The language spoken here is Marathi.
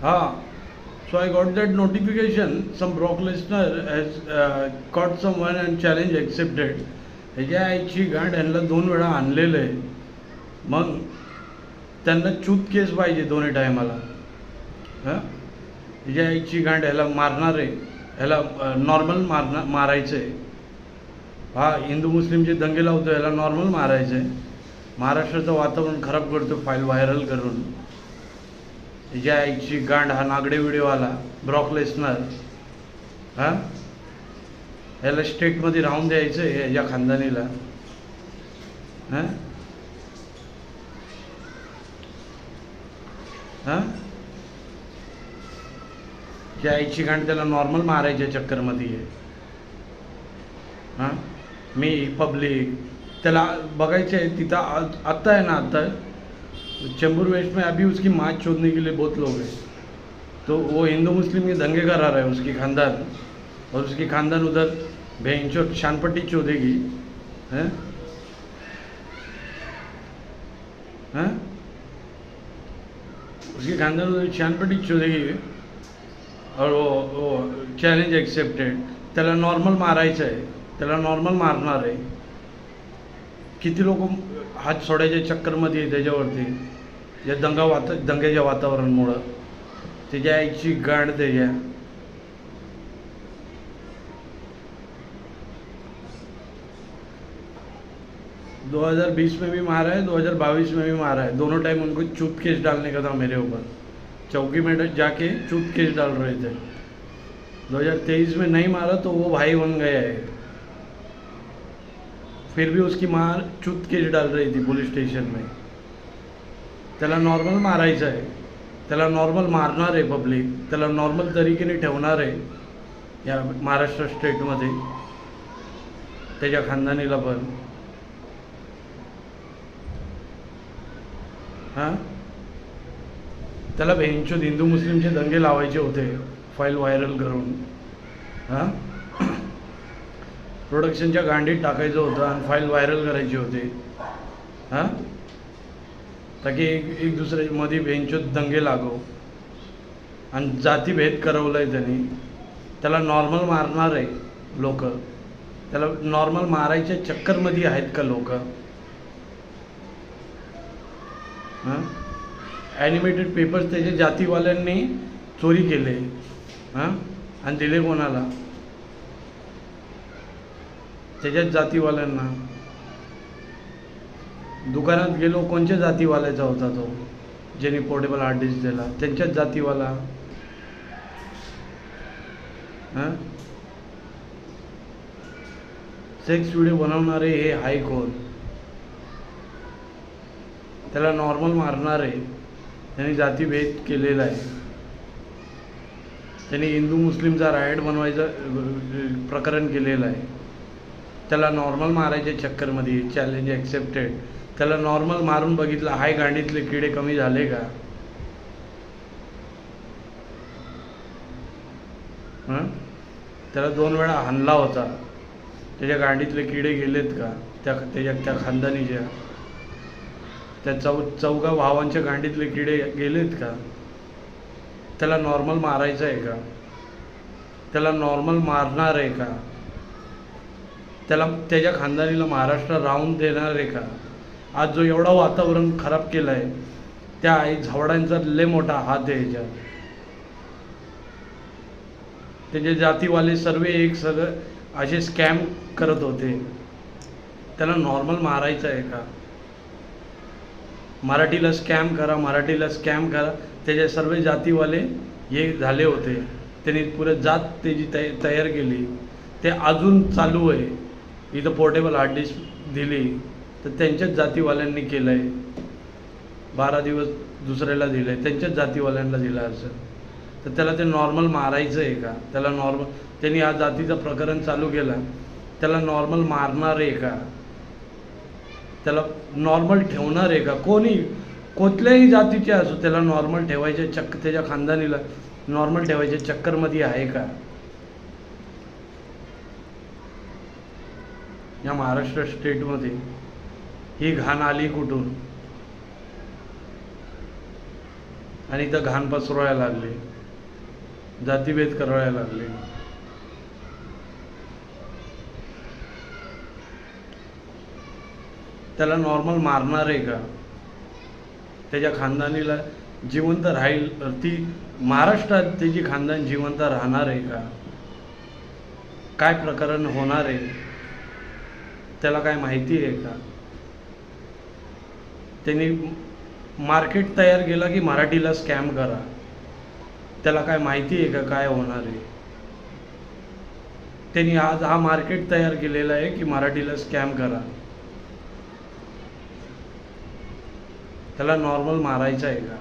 Ah, so I got that notification. Some Brock Lesnar has caught someone and challenge accepted. ह्याच्या आईची गाठ ह्यांना 2 वेळा आणलेलं आहे. मग त्यांना चूत केस पाहिजे दोन्ही टायमाला. हां, ह्याच्या आईची गाठ ह्याला मारणार आहे, ह्याला नॉर्मल मारायचं आहे. हा हिंदू मुस्लिमचे दंगे लावतो, ह्याला नॉर्मल मारायचं आहे. महाराष्ट्राचं वातावरण खराब करतो फाईल व्हायरल करून. ह्याच्या आईची गांड हा नागडे व्हिडिओ आला ब्रॉक लेसनर. हां, ह्याला स्टेटमध्ये राहून द्यायचं आहे ह्याच्या खानदानीला. हां हां, त्या आईची गांड त्याला नॉर्मल मारायच्या चक्करमध्ये आहे. हां, मी पब्लिक त्याला बघायचे आहे तिथं. आता है ना, आता चेंबूर वेस्ट में अभी उसकी माँ चोदने के लिए बहुत लोग हैं. तो वो हिंदू मुस्लिम के दंगे करा रहा है उसकी खानदान, और उसकी खानदान उधर भेंचो शानपट्टी चोदेगी. हैं हैं, उसकी खानदान उधर शानपट्टी चोदेगी. और वो चॅलेंज ॲक्सेप्टेड. त्याला नॉर्मल मारायचं आहे, त्याला नॉर्मल मारणार आहे. किती लोक हात सोडायच्या चक्करमध्ये आहे त्याच्यावरती या दंग्याच्या वातावरणामुळं. त्याच्या आईची गांड त्याच्या. 2020 में भी मारा है, 2022 में भी मारा है. दोनों टाइम उनको चूत केस डालने का था मेरे ऊपर. चौकी में जाके चूत केस डाल रहे थे. 2023 में नहीं मारा तो वो भाई बन गया है. फिर भी उसकी माँ चूत केस डाल रही थी पुलिस स्टेशन में. त्याला नॉर्मल मारायचं आहे, त्याला नॉर्मल मारणार आहे पब्लिक, त्याला नॉर्मल तरीकेने ठेवणार आहे या महाराष्ट्र स्टेटमध्ये, त्याच्या खानदानीला पण. हां, त्याला भेंचोद हिंदू मुस्लिमचे दंगे लावायचे होते फाईल व्हायरल करून. हां, प्रोडक्शनच्या गांडीत टाकायचं होतं आणि फाईल व्हायरल करायची होते. हां, ताकी एक दुसऱ्यामध्ये भेंचोद दंगे लागो. आणि जातीभेद करवलं आहे त्यांनी. त्याला नॉर्मल मारणार आहे लोक, त्याला नॉर्मल मारायच्या चक्करमध्ये आहेत का लोक. हां, ॲनिमेटेड पेपर्स त्याच्या जातीवाल्यांनी चोरी केले. हां, आणि दिले कोणाला? त्याच्याच जातीवाल्यांना. दुकानात गेलो, कोणत्या जातीवाल्याचा होता तो ज्यांनी पोर्टेबल हार्ड डिस्क दिला? त्यांच्याच जातीवाला. हां, सेक्स व्हिडिओ बनवणारे हे हाय कोण? त्याला नॉर्मल मारणार आहे. त्यांनी जातीभेद केलेला आहे. त्यांनी हिंदू मुस्लिमचा रायट बनवायचं प्रकरण केलेलं आहे. त्याला नॉर्मल मारायच्या चक्करमध्ये चॅलेंज ॲक्सेप्टेड. त्याला नॉर्मल मारून बघितलं, हाय गांडीतले किडे कमी झाले का? हां, त्याला 2 वेळा हाणला होता, त्याच्या गांडीतले किडे गेलेत का? त्या खानदानीच्या त्या चौघा भावांच्या गांडीतले किडे गेलेत का? त्याला नॉर्मल मारायचं आहे का? त्याला नॉर्मल मारणार आहे का? त्याला त्याच्या खानदानीला महाराष्ट्र राहून देणार आहे का? आज जो एवढा वातावरण खराब केलं आहे, त्या आई झावडांचा लय मोठा हात आहे ह्याच्यात. त्याचे जातीवाले सर्व एक सगळं असे स्कॅम करत होते. त्याला नॉर्मल मारायचं आहे का? मराठीला स्कॅम करा, मराठीला स्कॅम करा. त्याचे सर्व जातीवाले हे झाले होते. त्यांनी पुरं जात त्याची तयार केली. ते अजून चालू आहे. इथं पोर्टेबल हार्ड डिस्क दिली तर त्यांच्याच जातीवाल्यांनी केलं आहे. 12 दिवस दुसऱ्याला दिलं आहे, त्यांच्याच जातीवाल्यांना दिलं असेल. तर त्याला ते नॉर्मल मारायचं आहे का? त्याला नॉर्मल, त्यांनी हा जातीचं प्रकरण चालू केलं, त्याला नॉर्मल मारणार आहे का? त्याला नॉर्मल ठेवणार आहे का? कोणी कुठल्याही जातीचे असो त्याला नॉर्मल ठेवायच्या त्याच्या खानदानीला नॉर्मल ठेवायच्या चक्करमध्ये आहे का? या महाराष्ट्र स्टेटमध्ये ही घाण आली कुठून? आणि इथं घाण पसरवायला लागले, जातीभेद करायला लागले. त्याला नॉर्मल मारणार आहे का? त्याच्या खानदानीला जिवंत राहील ती महाराष्ट्रात त्याची खानदान जिवंत राहणार आहे का? काय प्रकरण होणार आहे त्याला काय माहिती आहे का? त्यांनी मार्केट तयार केला की मराठीला स्कॅम करा, त्याला काय माहिती आहे का काय होणार आहे? त्यांनी आज हा मार्केट तयार केलेला आहे की मराठीला स्कॅम करा. त्याला नॉर्मल मारायचं आहे का?